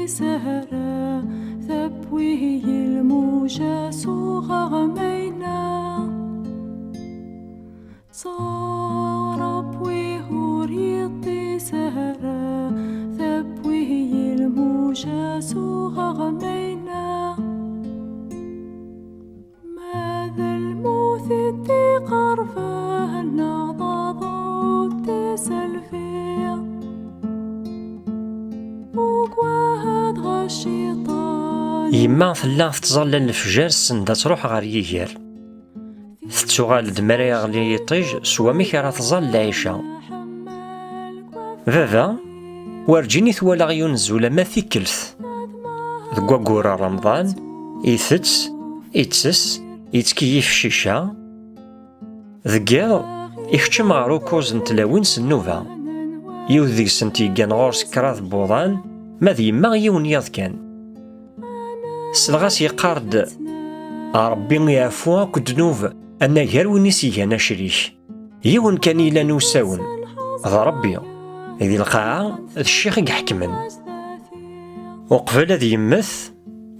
سهرة ثبويه الموجة صغر مينا صارب ويهوريطي سهرة ثبويه الموجة صغر مينا ماذا الموث قرفه النضاض تسلفيه وقواهد غشيطان يما ثلا تظلل الفجار السنده تروح غير يير تتوغال دمرا يغلي يطيج سوا ميك راه تظل العيشه بابا ورجيني ثوالا يونز ولا ما ثيكلث ذكوا قورا رمضان يثتس يتسس يتكيف الشيشه ذكا يختم غارو كوز نتلاوين سنوفا يوذيك سنتي كان غورس كراث بوضان ما ذي ما يون ياض كان سلغاس يقارد ربي يعفو كدنوب أنا غير ونسي أنا شريك يون كان إلا نوساون ذا ربي ذي القاعة الشيخ يحكمن وقبل ذي يمث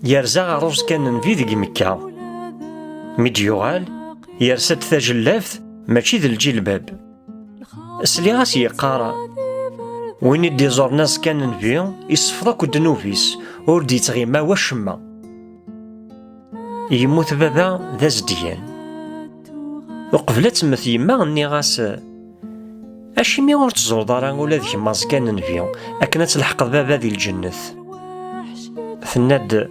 يرزا عروس كان في ذي مكة ميديوغال يرسد ثاجلاف ماشي ذي الجلباب سلغاس يقارا وين يدي زور ناس كان نبيو يصفضك الدنوفيس وردي تغيما وشما يموت بابا ذا زديان وقبل تمث يما غني غاس اشي مي ور تزور دارا ولا ذيك ماز كان نبيو اكنا تلحق بابا ذي الجنث ثناد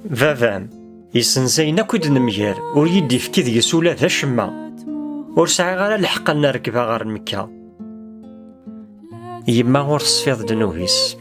بابا يسنزينا كود نمير ور يدي فكي ذي سولا ذا شما ور ساعي غير الحق نركبها غير مكة يما غور تصفيض دنوفيس